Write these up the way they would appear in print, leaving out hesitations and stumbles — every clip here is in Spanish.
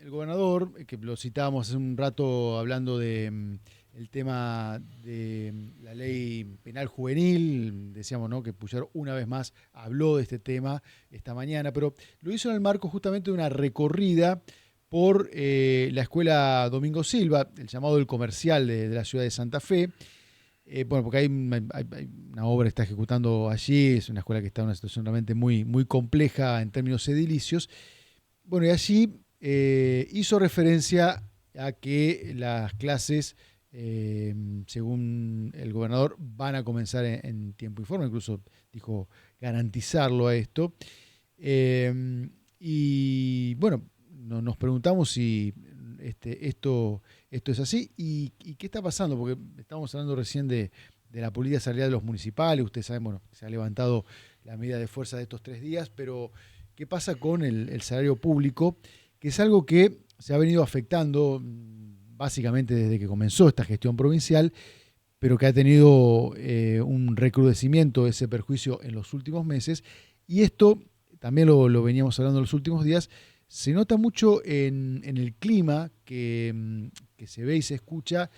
el gobernador, que lo citábamos hace un rato hablando de el tema de la ley penal juvenil, decíamos, ¿no?, que Puyaro una vez más habló de este tema esta mañana, pero lo hizo en el marco justamente de una recorrida por la escuela Domingo Silva, el llamado El Comercial de la ciudad de Santa Fe. Bueno, porque hay una obra que está ejecutando allí, es una escuela que está en una situación realmente muy, muy compleja en términos edilicios. Bueno, y allí hizo referencia a que las clases, según el gobernador, van a comenzar en tiempo y forma, incluso dijo garantizarlo a esto. Y bueno, nos preguntamos si esto es así y qué está pasando, porque estamos hablando recién de la política salarial de los municipales. Ustedes saben, bueno, se ha levantado la medida de fuerza de estos 3 días, pero ¿qué pasa con el salario público? Que es algo que se ha venido afectando básicamente desde que comenzó esta gestión provincial, pero que ha tenido un recrudecimiento de ese perjuicio en los últimos meses. Y esto, también lo veníamos hablando en los últimos días, se nota mucho en el clima que se ve y se escucha.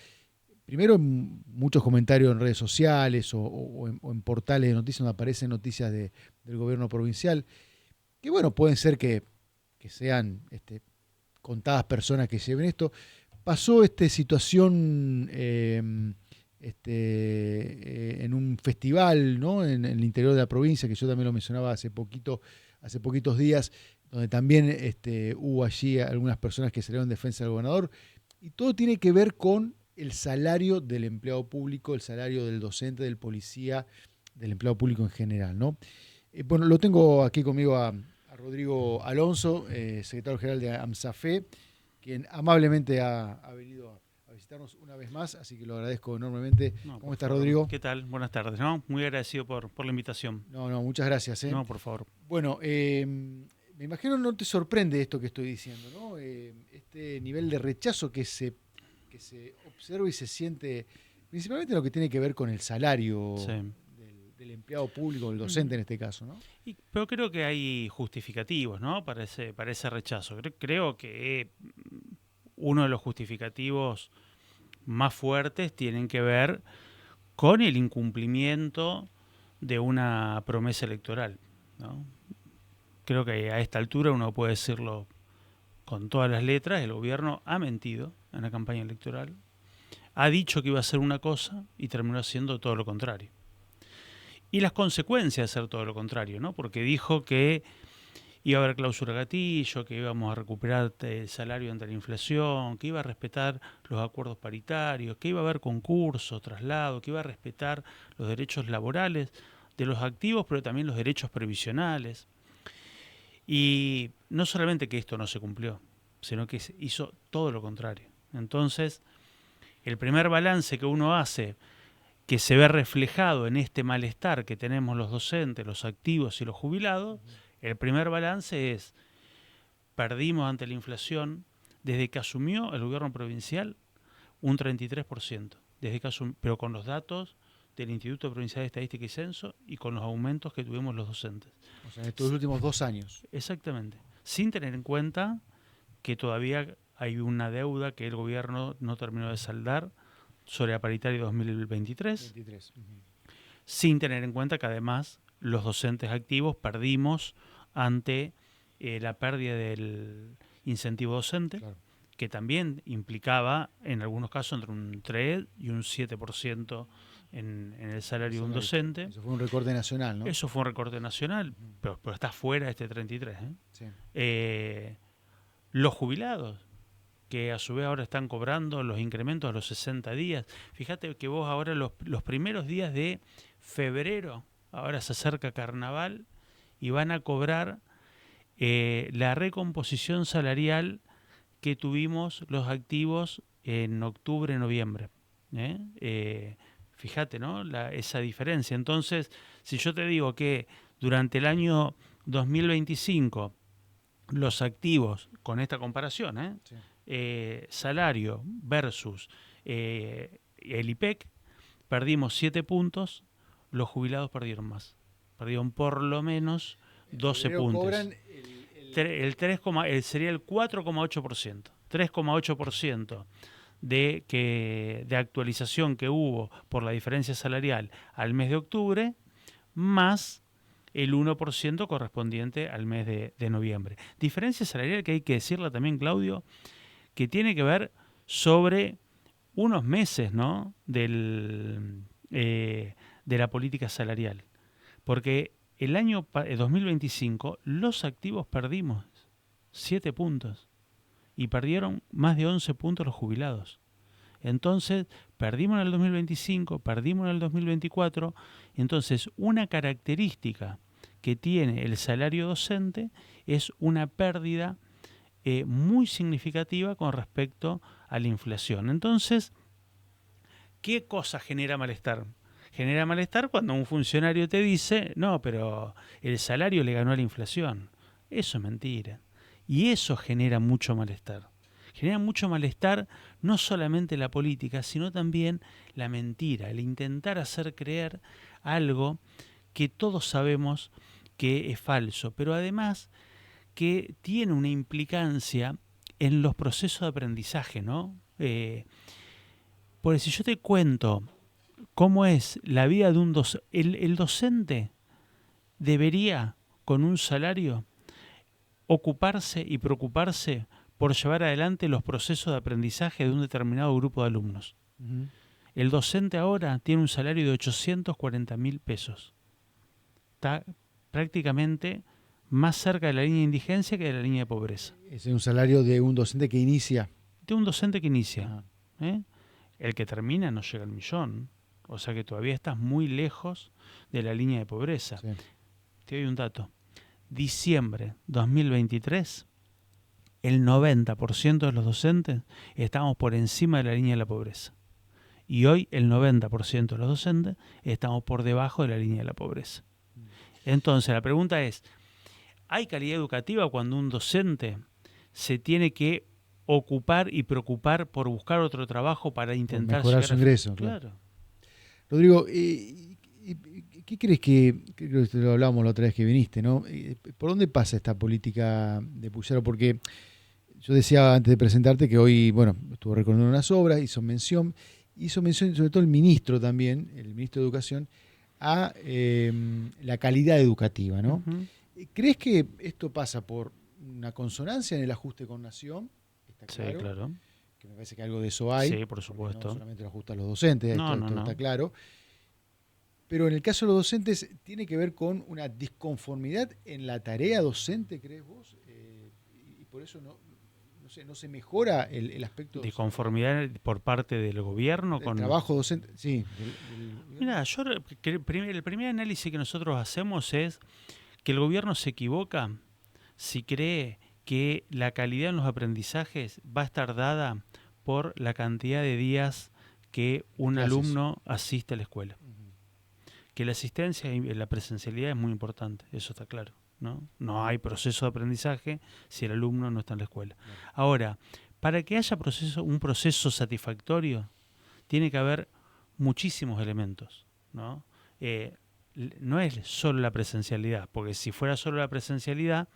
Primero, en muchos comentarios en redes sociales o en portales de noticias donde aparecen noticias del gobierno provincial, que bueno, pueden ser que sean contadas personas que lleven esto. Pasó esta situación en un festival, ¿no?, en el interior de la provincia, que yo también lo mencionaba hace poquitos días, donde también hubo allí algunas personas que salieron en defensa del gobernador, y todo tiene que ver con el salario del empleado público, el salario del docente, del policía, del empleado público en general, ¿no? Bueno, lo tengo aquí conmigo a Rodrigo Alonso, secretario general de AMSAFE, quien amablemente ha venido a visitarnos una vez más, así que lo agradezco enormemente. No, ¿Cómo por estás, favor. Rodrigo? ¿Qué tal? Buenas tardes, ¿no? Muy agradecido por la invitación. No, no, muchas gracias. No, por favor. Bueno, me imagino no te sorprende esto que estoy diciendo, ¿no? Este nivel de rechazo que se observa y se siente, principalmente en lo que tiene que ver con el salario Sí. del empleado público, el docente Ujú. en este caso, ¿no? Pero creo que hay justificativos, ¿no? Para ese rechazo. Creo que uno de los justificativos más fuertes tienen que ver con el incumplimiento de una promesa electoral, ¿no? Creo que a esta altura uno puede decirlo con todas las letras: el gobierno ha mentido en la campaña electoral, ha dicho que iba a hacer una cosa y terminó haciendo todo lo contrario. Y las consecuencias de hacer todo lo contrario, ¿no? Porque dijo que iba a haber cláusula gatillo, que íbamos a recuperar el salario ante la inflación, que iba a respetar los acuerdos paritarios, que iba a haber concurso, traslado, que iba a respetar los derechos laborales de los activos, pero también los derechos previsionales. Y no solamente que esto no se cumplió, sino que se hizo todo lo contrario. Entonces, el primer balance que uno hace, que se ve reflejado en este malestar que tenemos los docentes, los activos y los jubilados, el primer balance es: perdimos ante la inflación desde que asumió el gobierno provincial un 33%, pero con los datos del Instituto Provincial de Estadística y Censo y con los aumentos que tuvimos los docentes. O sea, en estos últimos 2 años. Exactamente. Sin tener en cuenta que todavía hay una deuda que el gobierno no terminó de saldar sobre la paritaria 2023, 23. Uh-huh. sin tener en cuenta que además los docentes activos perdimos ante la pérdida del incentivo docente, Claro. que también implicaba en algunos casos entre un 3 y un 7% en el El salario de un salario. docente. Eso fue un recorte nacional, ¿no? Eso fue un recorte nacional, Uh-huh. pero está fuera de este 33. Sí. Los jubilados, que a su vez ahora están cobrando los incrementos a los 60 días. Fíjate que vos ahora los primeros días de febrero, ahora se acerca carnaval, y van a cobrar la recomposición salarial que tuvimos los activos en octubre, noviembre. Fíjate, ¿no? Esa diferencia. Entonces, si yo te digo que durante el año 2025 los activos, con esta comparación, Sí. salario versus el IPEC, perdimos 7 puntos, los jubilados perdieron más. Perdieron por lo menos En 12 febrero puntos. cobran el sería el 4,8%. 3,8% de actualización que hubo por la diferencia salarial al mes de octubre, más el 1% correspondiente al mes de noviembre. Diferencia salarial que hay que decirla también, Claudio, que tiene que ver sobre unos meses, ¿no?, de la política salarial. Porque el año 2025 los activos perdimos 7 puntos y perdieron más de 11 puntos los jubilados. Entonces, perdimos en el 2025, perdimos en el 2024. Entonces, una característica que tiene el salario docente es una pérdida muy significativa con respecto a la inflación. Entonces, ¿qué cosa genera malestar? Genera malestar cuando un funcionario te dice, no, pero el salario le ganó a la inflación. Eso es mentira. Y eso genera mucho malestar. Genera mucho malestar no solamente la política, sino también la mentira, el intentar hacer creer algo que todos sabemos que es falso, pero además que tiene una implicancia en los procesos de aprendizaje, ¿no? Porque si yo te cuento cómo es la vida de un docente, el docente debería, con un salario, ocuparse y preocuparse por llevar adelante los procesos de aprendizaje de un determinado grupo de alumnos. Uh-huh. El docente ahora tiene un salario de 840.000 pesos. Está prácticamente más cerca de la línea de indigencia que de la línea de pobreza. Ese es un salario de un docente que inicia. De un docente que inicia. Uh-huh. El que termina no llega al millón. O sea que todavía estás muy lejos de la línea de pobreza. Sí. Te doy un dato. Diciembre 2023, el 90% de los docentes estamos por encima de la línea de la pobreza. Y hoy el 90% de los docentes estamos por debajo de la línea de la pobreza. Entonces la pregunta es, ¿hay calidad educativa cuando un docente se tiene que ocupar y preocupar por buscar otro trabajo para intentar mejorar su ingreso? Claro. Rodrigo, ¿qué crees que creo que lo hablábamos la otra vez que viniste, ¿no? ¿Por dónde pasa esta política de Puyaro? Porque yo decía antes de presentarte que hoy, bueno, estuvo recorriendo unas obras, hizo mención sobre todo el ministro también, el ministro de Educación, a la calidad educativa, ¿no? Uh-huh. ¿Crees que esto pasa por una consonancia en el ajuste con Nación? Está claro. Sí, claro. Que me parece que algo de eso hay. Sí, por supuesto. No solamente lo ajustan los docentes, No, esto no. está claro. Pero en el caso de los docentes, ¿tiene que ver con una disconformidad en la tarea docente, crees vos? Y por eso no se mejora el aspecto disconformidad por parte del gobierno del con trabajo docente. Sí. Mira, el primer análisis que nosotros hacemos es que el gobierno se equivoca si cree que la calidad en los aprendizajes va a estar dada por la cantidad de días que un alumno asiste a la escuela. Uh-huh. Que la asistencia y la presencialidad es muy importante, eso está claro. No hay proceso de aprendizaje si el alumno no está en la escuela. Uh-huh. Ahora, para que haya un proceso satisfactorio, tiene que haber muchísimos elementos, ¿no? No es solo la presencialidad, porque si fuera solo la presencialidad,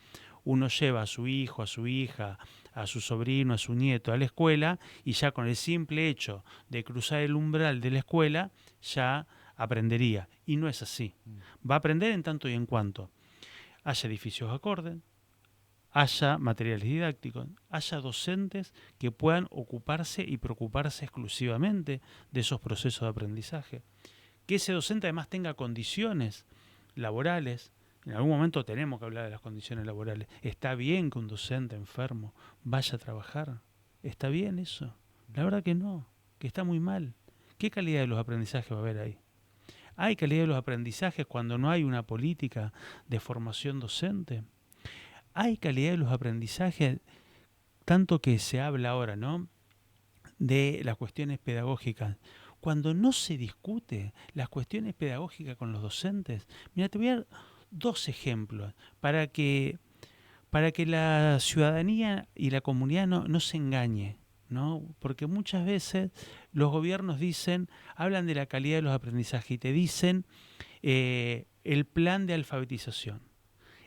uno lleva a su hijo, a su hija, a su sobrino, a su nieto a la escuela y ya con el simple hecho de cruzar el umbral de la escuela ya aprendería. Y no es así. Va a aprender en tanto y en cuanto haya edificios acordes, haya materiales didácticos, haya docentes que puedan ocuparse y preocuparse exclusivamente de esos procesos de aprendizaje. Que ese docente además tenga condiciones laborales. En algún momento tenemos que hablar de las condiciones laborales. ¿Está bien que un docente enfermo vaya a trabajar? ¿Está bien eso? La verdad que no, que está muy mal. ¿Qué calidad de los aprendizajes va a haber ahí? ¿Hay calidad de los aprendizajes cuando no hay una política de formación docente? ¿Hay calidad de los aprendizajes, tanto que se habla ahora, ¿no?, de las cuestiones pedagógicas? Cuando no se discute las cuestiones pedagógicas con los docentes. Mira, te voy a dar 2 ejemplos para que la ciudadanía y la comunidad no se engañe, ¿no? Porque muchas veces los gobiernos hablan de la calidad de los aprendizajes y te dicen el plan de alfabetización.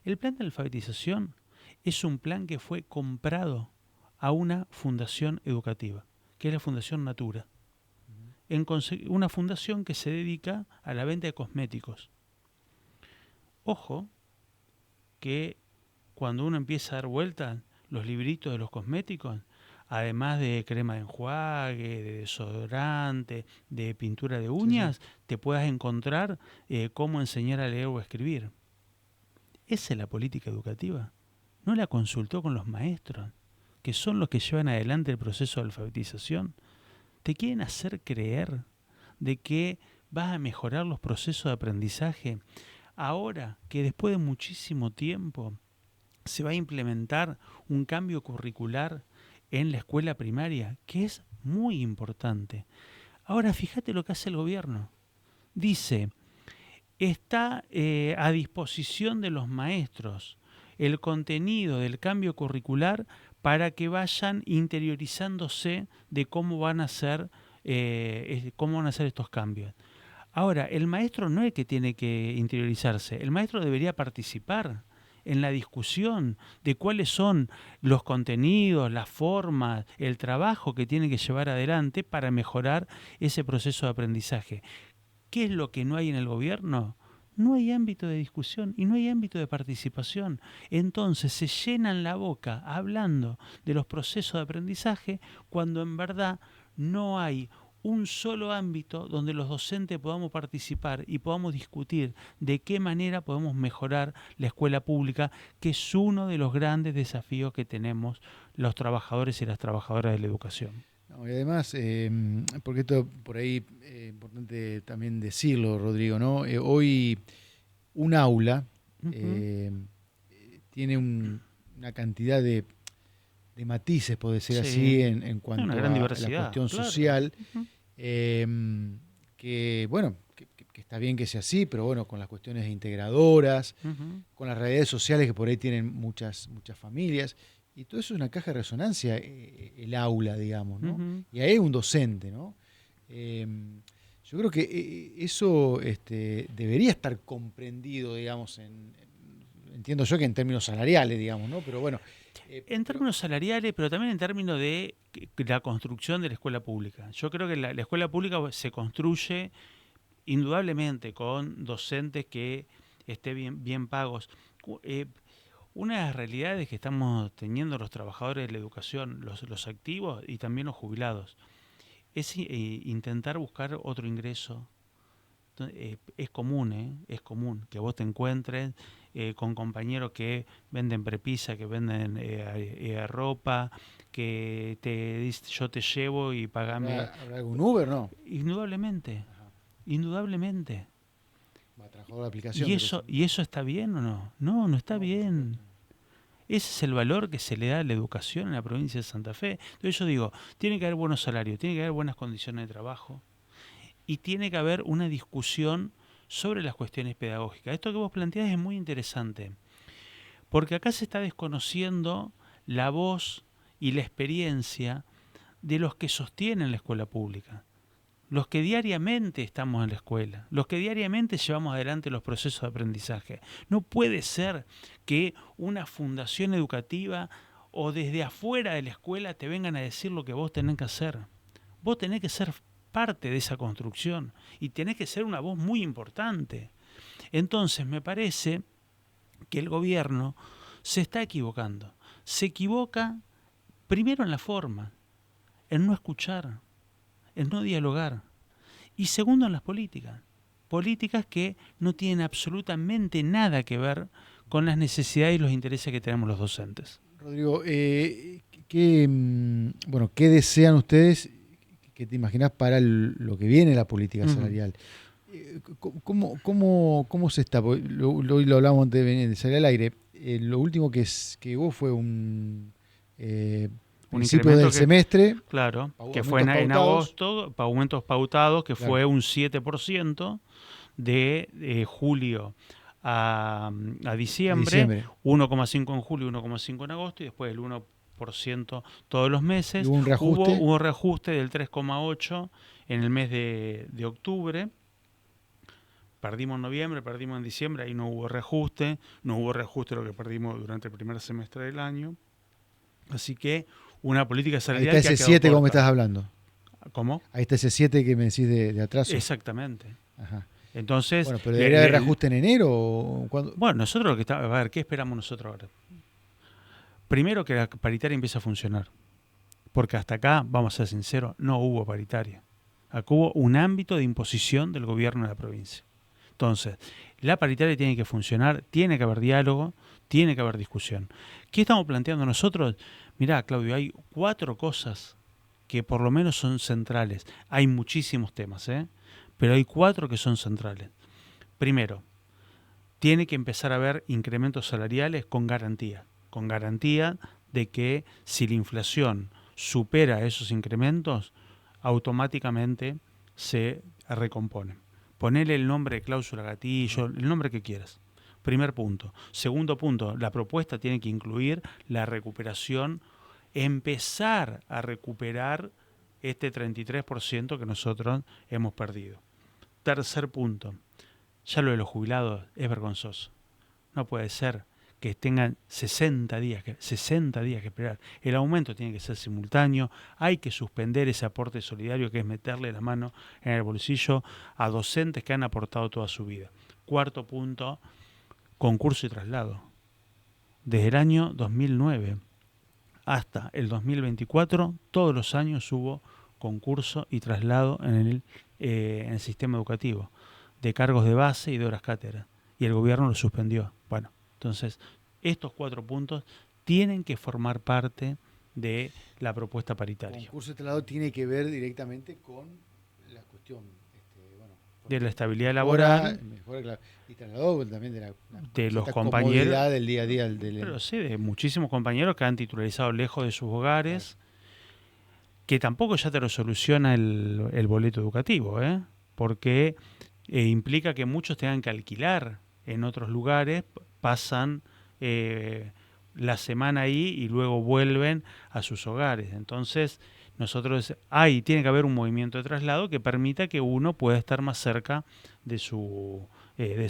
El plan de alfabetización es un plan que fue comprado a una fundación educativa, que es la Fundación Natura. Una fundación que se dedica a la venta de cosméticos. Ojo, que cuando uno empieza a dar vueltas, los libritos de los cosméticos, además de crema de enjuague, de desodorante, de pintura de uñas, sí, te puedas encontrar cómo enseñar a leer o a escribir. Esa es la política educativa. No la consultó con los maestros, que son los que llevan adelante el proceso de alfabetización. Te quieren hacer creer de que vas a mejorar los procesos de aprendizaje ahora que después de muchísimo tiempo se va a implementar un cambio curricular en la escuela primaria, que es muy importante. Ahora fíjate lo que hace el gobierno. Dice, está a disposición de los maestros el contenido del cambio curricular para que vayan interiorizándose de cómo van a ser estos cambios. Ahora, el maestro no es que tiene que interiorizarse, el maestro debería participar en la discusión de cuáles son los contenidos, las formas, el trabajo que tiene que llevar adelante para mejorar ese proceso de aprendizaje. ¿Qué es lo que no hay en el gobierno? No hay ámbito de discusión y no hay ámbito de participación. Entonces se llenan la boca hablando de los procesos de aprendizaje cuando en verdad no hay un solo ámbito donde los docentes podamos participar y podamos discutir de qué manera podemos mejorar la escuela pública, que es uno de los grandes desafíos que tenemos los trabajadores y las trabajadoras de la educación. No, y además, porque esto por ahí es importante también decirlo, Rodrigo, ¿no? Hoy un aula tiene una cantidad de matices, por decir así, en cuanto a la cuestión social, que bueno, que está bien que sea así, pero bueno, con las cuestiones integradoras, con las realidades sociales que por ahí tienen muchas familias. Y todo eso es una caja de resonancia, el aula, digamos, ¿no? Y ahí hay un docente, ¿no? Yo creo que eso debería estar comprendido, digamos, entiendo yo que en términos salariales, digamos, ¿no? Pero bueno. En términos salariales, pero también en términos de la construcción de la escuela pública. Yo creo que la escuela pública se construye indudablemente con docentes que estén bien pagos. Una de las realidades que estamos teniendo los trabajadores de la educación, los activos y también los jubilados, es intentar buscar otro ingreso. Es común que vos te encuentres con compañeros que venden prepisa, que venden ropa, que te dicen yo te llevo y pagame. ¿Habrá algún Uber, no? Indudablemente, indudablemente. Trabajador de aplicación. ¿Y eso está bien o no? No está bien. Ese es el valor que se le da a la educación en la provincia de Santa Fe. Entonces yo digo, tiene que haber buenos salarios, tiene que haber buenas condiciones de trabajo y tiene que haber una discusión sobre las cuestiones pedagógicas. Esto que vos planteás es muy interesante, porque acá se está desconociendo la voz y la experiencia de los que sostienen la escuela pública, los que diariamente estamos en la escuela, los que diariamente llevamos adelante los procesos de aprendizaje. No puede ser que una fundación educativa o desde afuera de la escuela te vengan a decir lo que vos tenés que hacer. Vos tenés que ser parte de esa construcción y tenés que ser una voz muy importante. Entonces me parece que el gobierno se está equivocando. Se equivoca primero en la forma, en no escuchar, en no dialogar. Y segundo, en las políticas. Políticas que no tienen absolutamente nada que ver con las necesidades y los intereses que tenemos los docentes. Rodrigo, ¿qué desean ustedes, qué te imaginas para lo que viene la política salarial? ¿Cómo se está? Hoy lo hablamos antes de salir al aire. Lo último que hubo fue un principio del semestre. Claro, que fue en agosto, aumentos pautados, que fue un 7% de julio a diciembre, 1,5 en julio, 1,5 en agosto y después el 1% todos los meses. ¿Hubo un reajuste? Hubo un reajuste del 3,8 en el mes de octubre. Perdimos en noviembre, perdimos en diciembre, ahí no hubo reajuste lo que perdimos durante el primer semestre del año. Así que una política salarial ahí está ese 7 como me estás hablando. ¿Cómo? Ahí está ese 7 que me decís de atraso. Exactamente. Ajá. Entonces, bueno, pero debería haber reajuste en enero o cuando. Bueno, nosotros lo que está, a ver, ¿qué esperamos nosotros ahora? Primero que la paritaria empiece a funcionar, porque hasta acá, vamos a ser sinceros, no hubo paritaria. Acá hubo un ámbito de imposición del gobierno de la provincia. Entonces, la paritaria tiene que funcionar, tiene que haber diálogo, tiene que haber discusión. ¿Qué estamos planteando nosotros? Mirá, Claudio, hay 4 cosas que por lo menos son centrales. Hay muchísimos temas, pero hay 4 que son centrales. Primero, tiene que empezar a haber incrementos salariales con garantía de que si la inflación supera esos incrementos, automáticamente se recompone. Ponele el nombre de cláusula gatillo, el nombre que quieras. Primer punto. Segundo punto, la propuesta tiene que incluir la recuperación, empezar a recuperar este 33% que nosotros hemos perdido. Tercer punto, ya lo de los jubilados es vergonzoso. No puede ser que tengan 60 días que esperar. El aumento tiene que ser simultáneo, hay que suspender ese aporte solidario que es meterle la mano en el bolsillo a docentes que han aportado toda su vida. Cuarto punto, concurso y traslado. Desde el año 2009 hasta el 2024, todos los años hubo concurso y traslado en el sistema educativo, de cargos de base y de horas cátedra, y el gobierno lo suspendió. Bueno, entonces, estos 4 puntos tienen que formar parte de la propuesta paritaria. El concurso de traslado tiene que ver directamente con la cuestión de la estabilidad laboral, y traslado también de los compañeros del día a día. Pero sí, de muchísimos compañeros que han titularizado lejos de sus hogares, que tampoco ya te lo soluciona el boleto educativo, porque implica que muchos tengan que alquilar en otros lugares, pasan la semana ahí y luego vuelven a sus hogares. Entonces, tiene que haber un movimiento de traslado que permita que uno pueda estar más cerca de su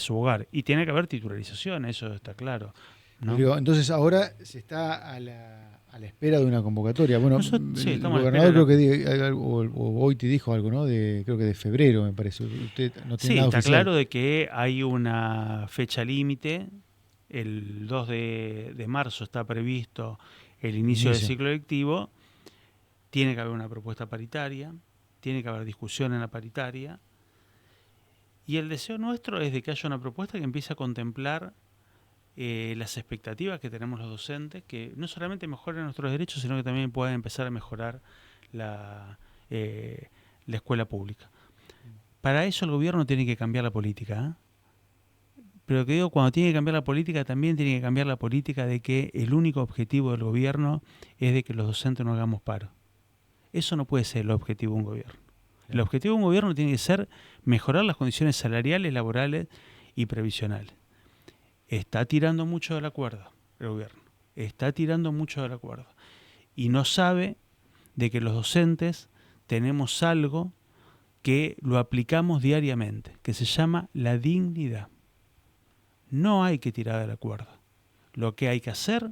hogar. Y tiene que haber titularización, eso está claro, ¿no? Entonces, ahora se está a la espera de una convocatoria. Bueno, el creo gobernador que hoy te dijo algo, ¿no? Creo que de febrero, me parece. Usted no tiene nada está oficial. claro de que hay una fecha límite. El 2 de marzo está previsto el inicio del ciclo lectivo. Tiene que haber una propuesta paritaria, tiene que haber discusión en la paritaria. Y el deseo nuestro es de que haya una propuesta que empiece a contemplar las expectativas que tenemos los docentes, que no solamente mejoren nuestros derechos, sino que también puedan empezar a mejorar la escuela pública. Para eso el gobierno tiene que cambiar la política, Pero que digo, cuando tiene que cambiar la política, también tiene que cambiar la política de que el único objetivo del gobierno es de que los docentes no hagamos paro. Eso no puede ser el objetivo de un gobierno. El objetivo de un gobierno tiene que ser mejorar las condiciones salariales, laborales y previsionales. Está tirando mucho de la cuerda el gobierno. Está tirando mucho de la cuerda. Y no sabe de que los docentes tenemos algo que lo aplicamos diariamente, que se llama la dignidad. No hay que tirar de la cuerda. Lo que hay que hacer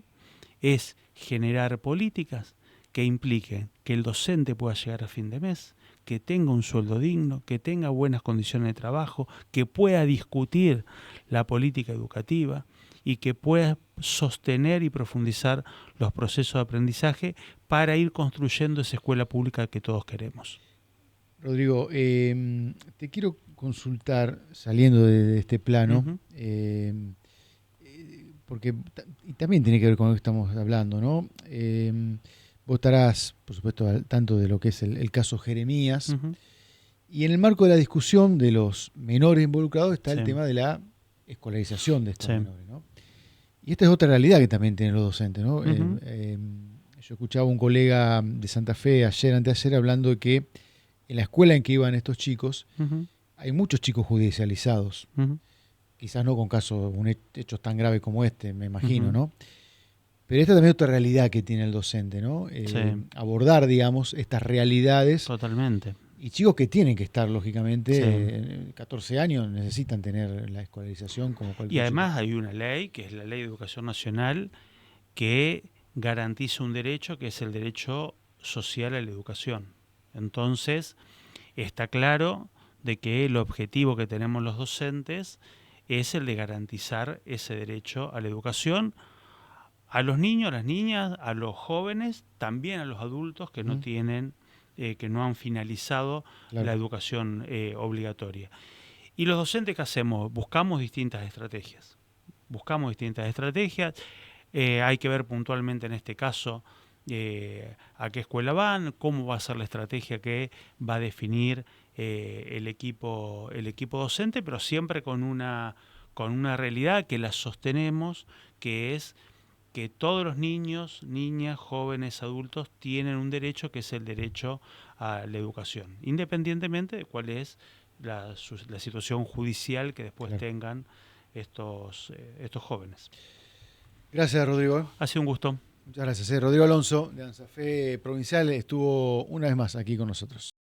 es generar políticas que impliquen que el docente pueda llegar a fin de mes, que tenga un sueldo digno, que tenga buenas condiciones de trabajo, que pueda discutir la política educativa y que pueda sostener y profundizar los procesos de aprendizaje para ir construyendo esa escuela pública que todos queremos. Rodrigo, te quiero consultar, saliendo de este plano, porque y también tiene que ver con lo que estamos hablando, ¿no? Vos estarás, por supuesto, al tanto de lo que es el caso Jeremías, y en el marco de la discusión de los menores involucrados está el tema de la escolarización de estos menores, ¿no? Y esta es otra realidad que también tienen los docentes, ¿no? Yo escuchaba a un colega de Santa Fe anteayer, hablando de que en la escuela en que iban estos chicos, hay muchos chicos judicializados. Quizás no con hechos tan graves como este, me imagino, ¿no? Pero esta también es otra realidad que tiene el docente, ¿no? Abordar, digamos, estas realidades. Totalmente. Y chicos que tienen que estar, lógicamente, Sí. 14 años necesitan tener la escolarización como Y cualquier chico. además hay una ley, que es la Ley de Educación Nacional, que garantiza un derecho, que es el derecho social a la educación. Entonces, está claro de que el objetivo que tenemos los docentes es el de garantizar ese derecho a la educación a los niños, a las niñas, a los jóvenes, también a los adultos que no ¿Mm? tienen, que no han finalizado Claro, la educación obligatoria. ¿Y los docentes qué hacemos? Buscamos distintas estrategias. Buscamos distintas estrategias. Hay que ver puntualmente en este caso a qué escuela van, cómo va a ser la estrategia que va a definir el equipo docente, pero siempre con una realidad que la sostenemos, que es que todos los niños, niñas, jóvenes, adultos tienen un derecho que es el derecho a la educación, independientemente de cuál es la situación judicial que después claro. tengan estos jóvenes. Gracias, Rodrigo. Ha sido un gusto. Muchas gracias. Rodrigo Alonso, de ANSAFE Provincial, estuvo una vez más aquí con nosotros.